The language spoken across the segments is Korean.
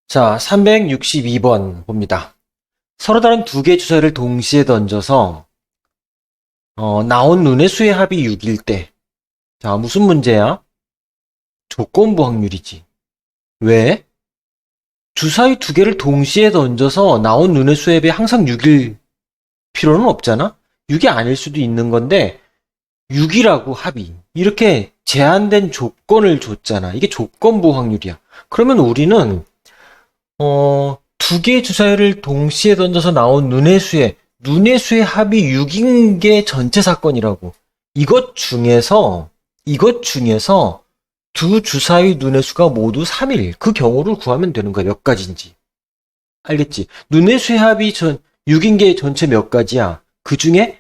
자, 362번 봅니다. 서로 다른 두 개의 주사위를 동시에 던져서 나온 눈의 수의 합이 6일 때. 자, 무슨 문제야? 조건부 확률이지. 왜? 주사위 두 개를 동시에 던져서 나온 눈의 수의 합이 항상 6일 필요는 없잖아? 6이 아닐 수도 있는 건데 6이라고 합이. 이렇게 제한된 조건을 줬잖아. 이게 조건부 확률이야. 그러면 우리는 두 개의 주사위를 동시에 던져서 나온 눈의 수의 합이 6인 게 전체 사건이라고. 이것 중에서 두 주사위 눈의 수가 모두 3일. 그 경우를 구하면 되는 거야. 몇 가지인지. 알겠지? 눈의 수의 합이 6인 게 전체 몇 가지야? 그 중에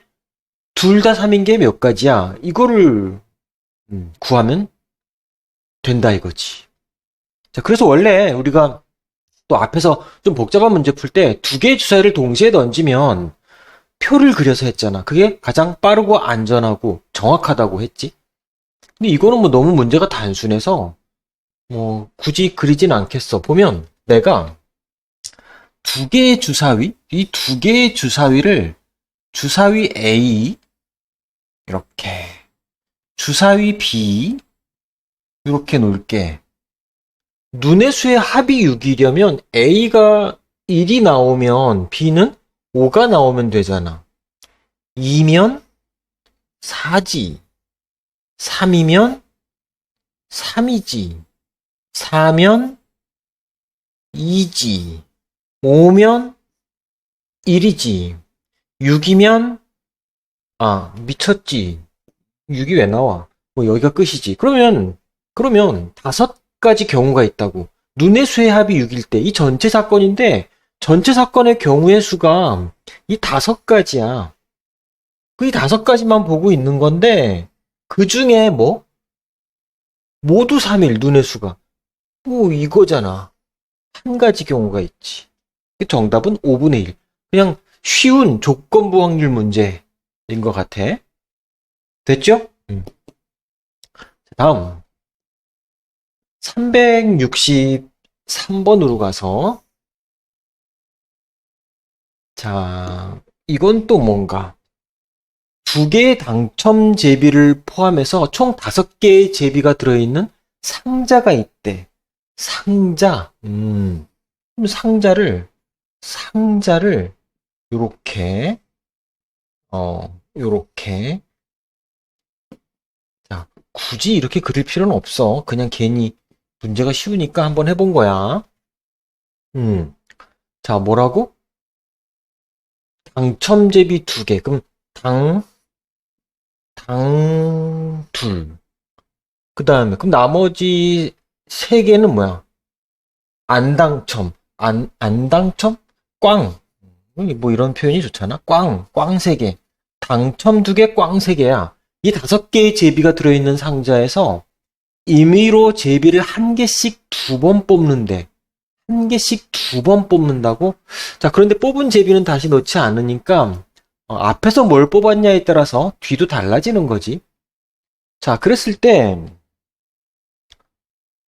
둘 다 3인 게 몇 가지야? 이거를 구하면 된다 이거지. 자, 그래서 원래 우리가 또 앞에서 좀 복잡한 문제 풀 때 두 개의 주사위를 동시에 던지면 표를 그려서 했잖아. 그게 가장 빠르고 안전하고 정확하다고 했지. 근데 이거는 뭐 너무 문제가 단순해서 뭐 굳이 그리진 않겠어. 보면 내가 두 개의 주사위, 이 두 개의 주사위를 주사위 A 이렇게 주사위 B 이렇게 놓을게. 눈의 수의 합이 6이려면 A가 1이 나오면 B는 5가 나오면 되잖아. 2면 4지. 3이면 3이지. 4면 2지. 5면 1이지. 6이면 미쳤지. 6이 왜 나와? 뭐 여기가 끝이지. 그러면 다섯 가지 경우가 있다고. 눈의 수의 합이 6일 때 이 전체 사건인데 전체 사건의 경우의 수가 이 5가지야. 이 5가지만 보고 있는 건데 그 중에 뭐 모두 3일 눈의 수가 뭐 이거잖아. 한 가지 경우가 있지. 정답은 5분의 1. 그냥 쉬운 조건부 확률 문제인 것 같아. 됐죠? 다음 363번으로 가서 자, 이건 또 뭔가 두 개의 당첨 제비를 포함해서 총 5개의 제비가 들어있는 상자가 있대. 상자. 그럼 상자를 요렇게 요렇게 자, 굳이 이렇게 그릴 필요는 없어. 그냥 괜히 문제가 쉬우니까 한번 해본 거야. 자, 뭐라고? 당첨제비 2개. 그럼 둘. 그럼 나머지 3개는 뭐야? 안 당첨. 안 당첨? 꽝. 뭐 이런 표현이 좋잖아. 꽝 3개. 당첨 2개, 꽝 3개야. 이 5개의 제비가 들어있는 상자에서 임의로 제비를 한 개씩 2번 뽑는데, 한 개씩 2번 뽑는다고? 자, 그런데 뽑은 제비는 다시 넣지 않으니까, 앞에서 뭘 뽑았냐에 따라서 뒤도 달라지는 거지. 자, 그랬을 때,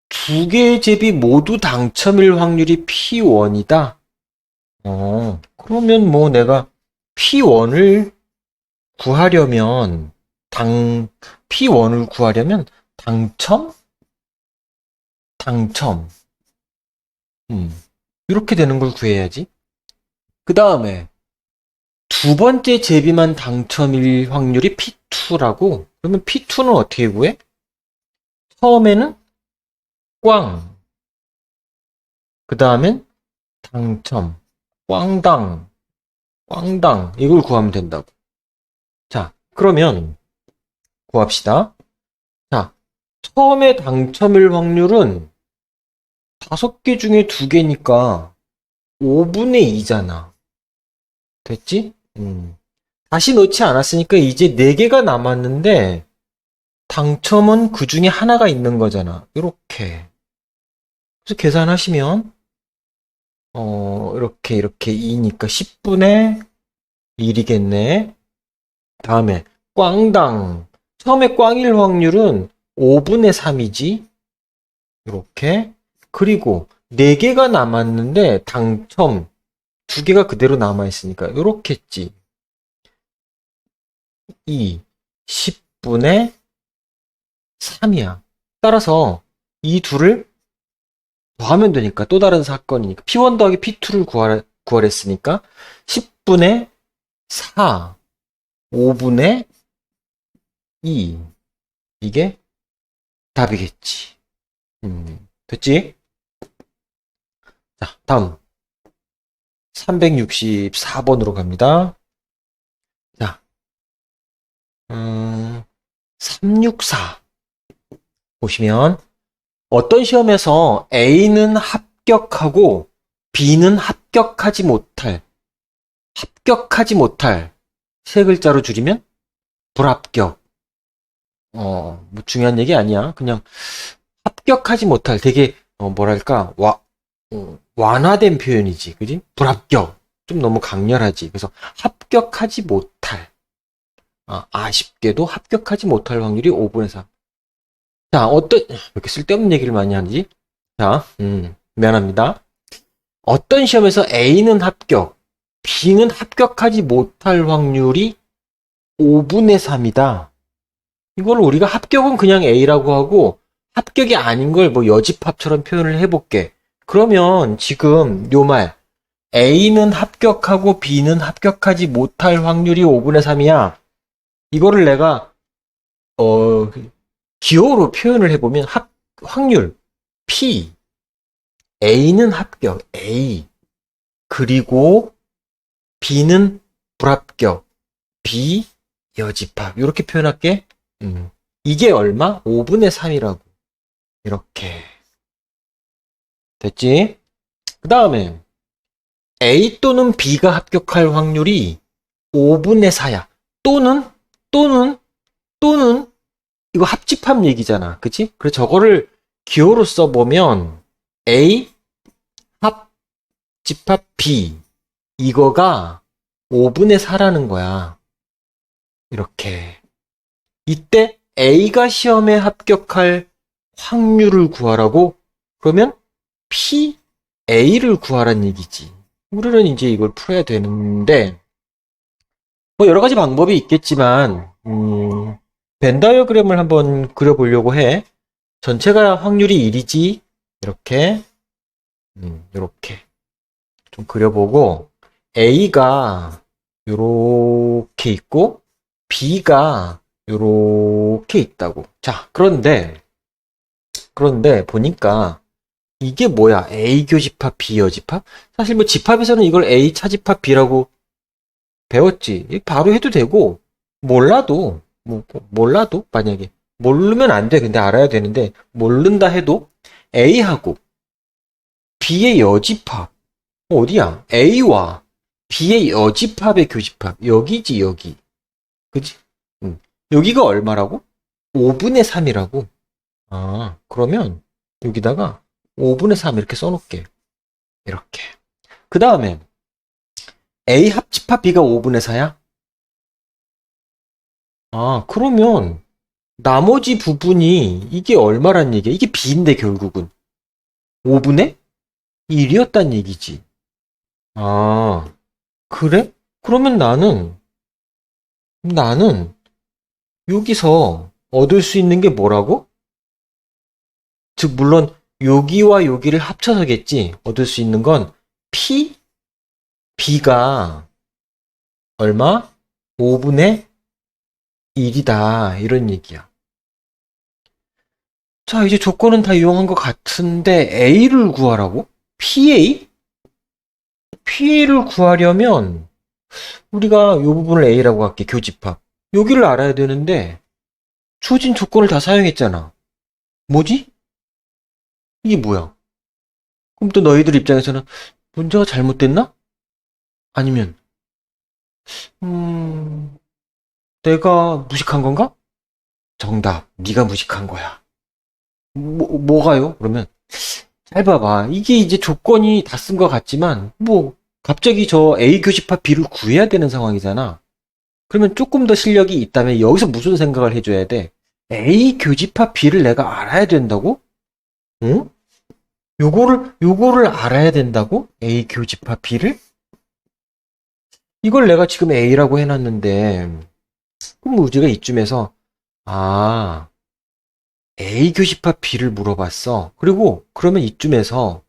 2개의 제비 모두 당첨일 확률이 P1이다? 그러면 뭐 내가 P1을 구하려면, P1을 구하려면, 당첨? 이렇게 되는 걸 구해야지. 그 다음에, 두 번째 제비만 당첨일 확률이 P2라고? 그러면 P2는 어떻게 구해? 처음에는 꽝. 그 다음엔 당첨. 꽝당. 이걸 구하면 된다고. 자, 그러면, 구합시다. 자, 처음에 당첨일 확률은 5개 중에 2개니까 5분의 2잖아. 됐지? 다시 넣지 않았으니까 이제 4개가 남았는데 당첨은 그 중에 하나가 있는 거잖아. 이렇게. 그래서 계산하시면 이렇게 2니까 10분의 1이겠네. 다음에 꽝당. 처음에 꽝일 확률은 5분의 3이지. 이렇게. 그리고 4개가 남았는데 당첨 2개가 그대로 남아있으니까 요렇게 했지. 10분의 3이야. 따라서 이 둘을 더하면 되니까 또 다른 사건이니까 P1 더하기 P2를 구하랬으니까 10분의 4, 5분의 2 이게 답이겠지. 됐지? 자, 다음 364번으로 갑니다. 자, 364 보시면 어떤 시험에서 A는 합격하고 B는 합격하지 못할 세 글자로 줄이면 불합격. 뭐 중요한 얘기 아니야. 그냥 합격하지 못할 되게 뭐랄까 완화된 표현이지. 그지? 불합격. 좀 너무 강렬하지. 그래서 합격하지 못할. 아쉽게도 합격하지 못할 확률이 5분의 3. 자, 왜 이렇게 쓸데없는 얘기를 많이 하지? 자, 미안합니다. 어떤 시험에서 A는 합격, B는 합격하지 못할 확률이 5분의 3이다. 이걸 우리가 합격은 그냥 A라고 하고 합격이 아닌 걸 뭐 여집합처럼 표현을 해볼게. 그러면 지금 요 말 A는 합격하고 B는 합격하지 못할 확률이 5분의 3이야. 이거를 내가 기호로 표현을 해보면 확률 P A는 합격 A 그리고 B는 불합격 B 여집합 이렇게 표현할게. 이게 얼마? 5분의 3이라고. 이렇게. 됐지? 그 다음에 A 또는 B가 합격할 확률이 5분의 4야. 또는 이거 합집합 얘기잖아. 그치? 그래서 저거를 기호로 써보면 A 합집합 B 이거가 5분의 4라는 거야. 이렇게. 이때 A가 시험에 합격할 확률을 구하라고? 그러면 P, A를 구하란 얘기지. 우리는 이제 이걸 풀어야 되는데, 뭐 여러 가지 방법이 있겠지만, 벤 다이어그램을 한번 그려보려고 해. 전체가 확률이 1이지. 이렇게. 이렇게. 좀 그려보고, A가 요렇게 있고, B가 요렇게 있다고. 자, 그런데 보니까 이게 뭐야? A 교집합, B 여집합? 사실 뭐 집합에서는 이걸 A 차집합 B라고 배웠지. 바로 해도 되고, 몰라도 만약에 모르면 안 돼. 근데 알아야 되는데 모른다 해도 A하고 B의 여집합 어디야? A와 B의 여집합의 교집합 여기지 여기. 그치? 여기가 얼마라고? 5분의 3이라고. 그러면 여기다가 5분의 3 이렇게 써놓을게. 이렇게. 그 다음에 A 합집합 B가 5분의 4야? 그러면 나머지 부분이 이게 얼마란 얘기야? 이게 B인데 결국은 5분의 1이었단 얘기지. 그래? 그러면 나는 여기서 얻을 수 있는 게 뭐라고? 즉 물론 여기와 여기를 합쳐서겠지. 얻을 수 있는 건 P, B가 얼마? 5분의 1이다. 이런 얘기야. 자, 이제 조건은 다 이용한 것 같은데 A를 구하라고? PA? PA를 구하려면 우리가 이 부분을 A라고 할게. 교집합. 여기를 알아야 되는데 주어진 조건을 다 사용했잖아. 뭐지? 이게 뭐야? 그럼 또 너희들 입장에서는 문제가 잘못됐나? 아니면 내가 무식한 건가? 정답. 네가 무식한 거야. 뭐가요? 그러면 잘 봐봐. 이게 이제 조건이 다 쓴 것 같지만 갑자기 저 A 교집합 B를 구해야 되는 상황이잖아. 그러면 조금 더 실력이 있다면 여기서 무슨 생각을 해줘야 돼? A 교집합 B를 내가 알아야 된다고? 응? 요거를 알아야 된다고? A 교집합 B를? 이걸 내가 지금 A라고 해놨는데, 그럼 우리가 이쯤에서, 아, A 교집합 B를 물어봤어. 그리고 그러면 이쯤에서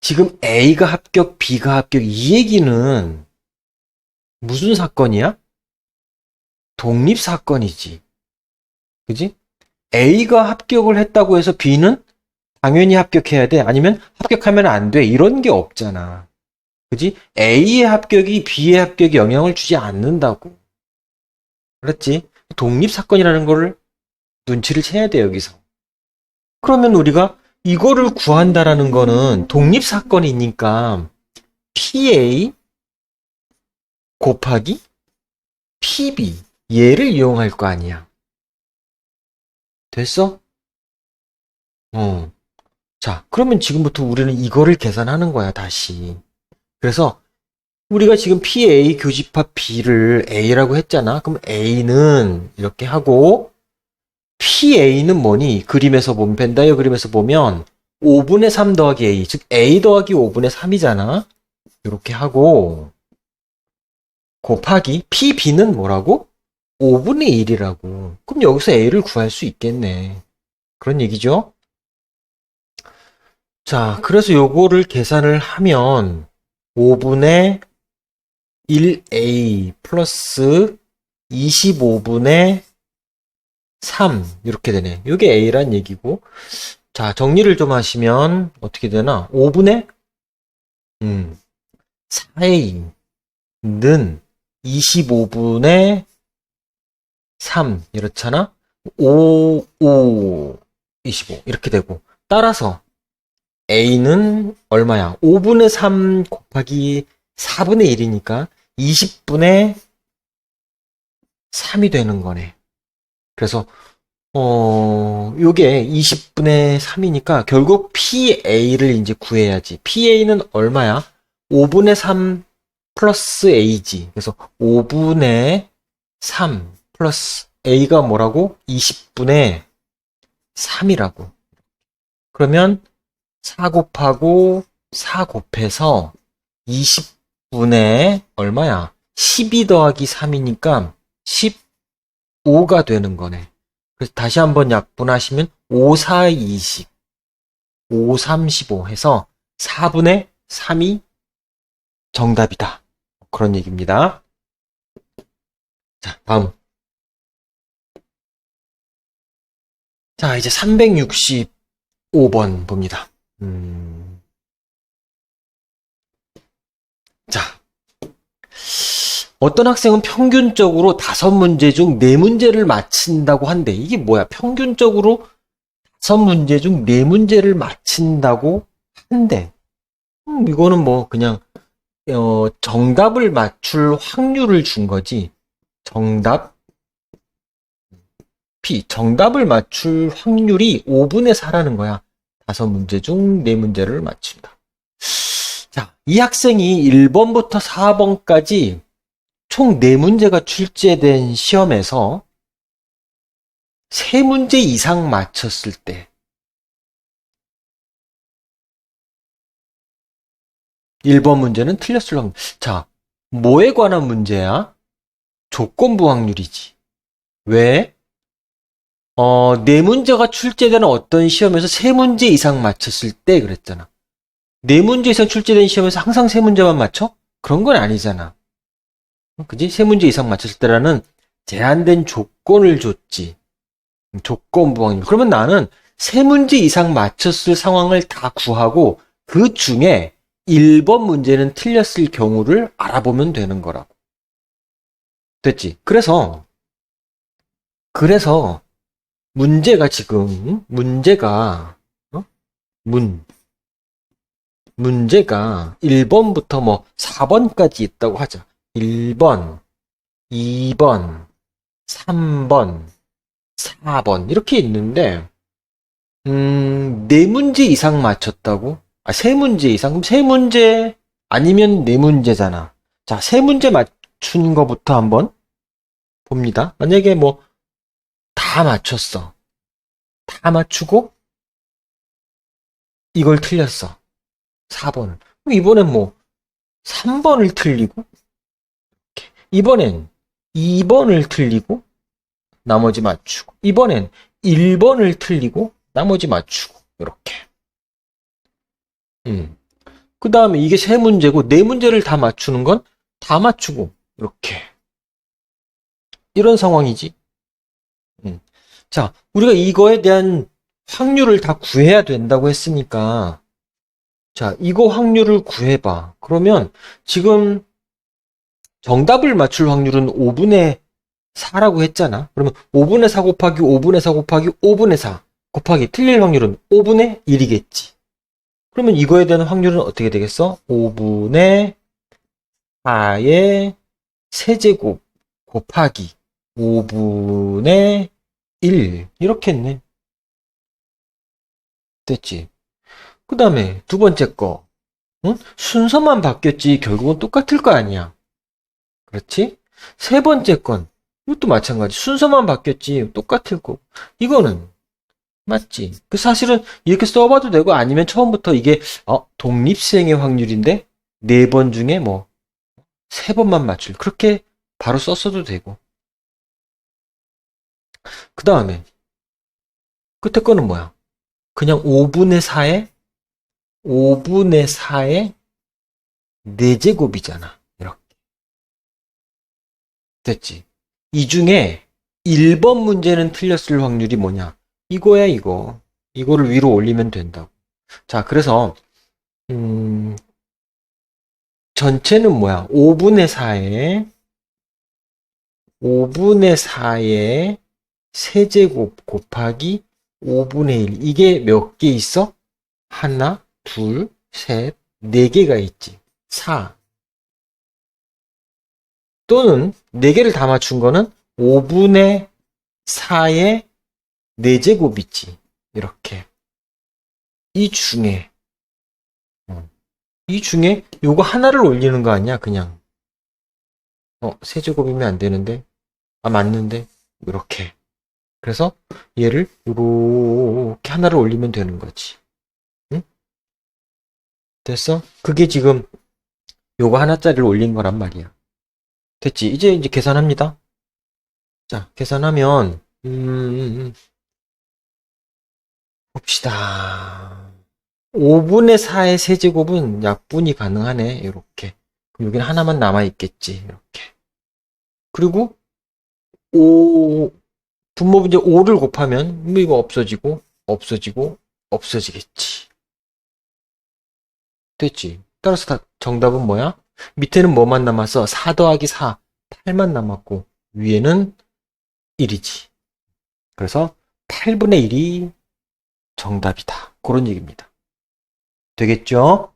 지금 A가 합격, B가 합격, 이 얘기는 무슨 사건이야? 독립사건이지. 그지? A가 합격을 했다고 해서 B는 당연히 합격해야 돼. 아니면 합격하면 안 돼. 이런 게 없잖아. 그지? A의 합격이 B의 합격에 영향을 주지 않는다고. 그렇지? 독립사건이라는 거를 눈치를 채야 돼, 여기서. 그러면 우리가 이거를 구한다라는 거는 독립사건이니까 PA 곱하기 PB 얘를 이용할 거 아니야. 됐어? 자, 그러면 지금부터 우리는 이거를 계산하는 거야, 다시. 그래서 우리가 지금 PA 교집합 B를 A라고 했잖아. 그럼 A는 이렇게 하고 PA는 뭐니? 그림에서 보면, 벤다이어그림에서 보면 5분의 3 더하기 A, 즉 A 더하기 5분의 3이잖아. 이렇게 하고 곱하기 PB는 뭐라고? 5분의 1이라고. 그럼 여기서 A를 구할 수 있겠네. 그런 얘기죠? 자, 그래서 요거를 계산을 하면 5분의 1A 플러스 25분의 3 이렇게 되네. 이게 A란 얘기고. 자, 정리를 좀 하시면 어떻게 되나? 5분의 4A는 25분의 3 이렇잖아. 5, 25 이렇게 되고. 따라서 A는 얼마야? 5분의 3 곱하기 4분의 1이니까 20분의 3이 되는 거네. 그래서 요게 20분의 3이니까 결국 PA를 이제 구해야지. PA는 얼마야? 5분의 3 플러스 A지. 그래서 5분의 3 플러스 A가 뭐라고? 20분의 3이라고. 그러면 4 곱하고 4 곱해서 20분의 얼마야? 12 더하기 3이니까 15가 되는 거네. 그래서 다시 한번 약분하시면 5, 4, 20, 5, 3, 15 해서 4분의 3이 정답이다. 그런 얘기입니다. 자, 다음. 자, 이제 365번 봅니다. 자, 어떤 학생은 평균적으로 5문제 중 4문제를 맞힌다고 한대. 이게 뭐야? 평균적으로 5문제 중 4문제를 맞힌다고 한대. 이거는 뭐 그냥 정답을 맞출 확률을 준 거지. 정답을 맞출 확률이 5분의 4라는 거야. 5문제 중 4문제를 맞춘다. 자, 이 학생이 1번부터 4번까지 총 4문제가 출제된 시험에서 3문제 이상 맞췄을 때 1번 문제는 틀렸을 확률. 자, 뭐에 관한 문제야? 조건부 확률이지. 왜? 4문제가 출제되는 어떤 시험에서 3문제 이상 맞췄을 때 그랬잖아. 4문제 이상 출제된 시험에서 항상 3문제만 맞춰? 그런 건 아니잖아. 그지? 3문제 이상 맞췄을 때라는 제한된 조건을 줬지. 조건부 확률. 그러면 나는 3문제 이상 맞췄을 상황을 다 구하고 그 중에 1번 문제는 틀렸을 경우를 알아보면 되는 거라고. 됐지? 그래서 문제가 지금 문제가 1번부터 뭐 4번까지 있다고 하자. 1번, 2번, 3번, 4번 이렇게 있는데 4문제 이상 맞췄다고? 3문제 이상? 그럼 3문제 아니면 4문제잖아. 자, 3문제 맞춘 거부터 한번 봅니다. 만약에 뭐 다 맞췄어. 다 맞추고 이걸 틀렸어. 4번을. 그럼 이번엔 뭐 3번을 틀리고 이번엔 2번을 틀리고 나머지 맞추고 이번엔 1번을 틀리고 나머지 맞추고 이렇게. 그 다음에 이게 세 문제고 네 문제를 다 맞추는 건 다 맞추고 이렇게. 이런 상황이지. 자, 우리가 이거에 대한 확률을 다 구해야 된다고 했으니까 자, 이거 확률을 구해봐. 그러면 지금 정답을 맞출 확률은 5분의 4라고 했잖아. 그러면 5분의 4 곱하기 5분의 4 곱하기 5분의 4 곱하기 틀릴 확률은 5분의 1이겠지. 그러면 이거에 대한 확률은 어떻게 되겠어? 5분의 4의 세제곱 곱하기 5분의 1 이렇게 했네. 됐지? 그 다음에 두 번째 거 응? 순서만 바뀌었지 결국은 똑같을 거 아니야. 그렇지? 세 번째 건 이것도 마찬가지. 순서만 바뀌었지 똑같을 거고. 이거는 맞지? 그 사실은 이렇게 써봐도 되고 아니면 처음부터 이게 독립수행의 확률인데 네 번 중에 뭐 세 번만 맞출 그렇게 바로 썼어도 되고. 그 다음에 끝에 거는 뭐야? 그냥 5분의 4의 4제곱이잖아. 이렇게. 됐지? 이 중에 1번 문제는 틀렸을 확률이 뭐냐? 이거야, 이거. 이거를 위로 올리면 된다고. 자, 그래서, 전체는 뭐야? 5분의 4의 세제곱 곱하기 5분의 1. 이게 몇 개 있어? 하나, 둘, 셋, 네 개가 있지. 4. 또는 4개를 다 맞춘 거는 5분의 4의 4제곱 있지. 이렇게. 이 중에 요거 하나를 올리는 거 아니야? 그냥. 세제곱이면 안 되는데. 맞는데. 이렇게. 그래서 얘를 이렇게 하나를 올리면 되는 거지. 응? 됐어? 그게 지금 요거 하나짜리를 올린 거란 말이야. 됐지? 이제 계산합니다. 자, 계산하면 봅시다. 5분의 4의 세제곱은 약분이 가능하네. 이렇게. 그럼 여기는 하나만 남아있겠지. 이렇게. 그리고 분모분 이제 5를 곱하면 뭐 이거 없어지고 없어지겠지. 됐지? 따라서 정답은 뭐야? 밑에는 뭐만 남았어? 4 더하기 4, 8만 남았고 위에는 1이지. 그래서 8분의 1이 정답이다. 그런 얘기입니다. 되겠죠?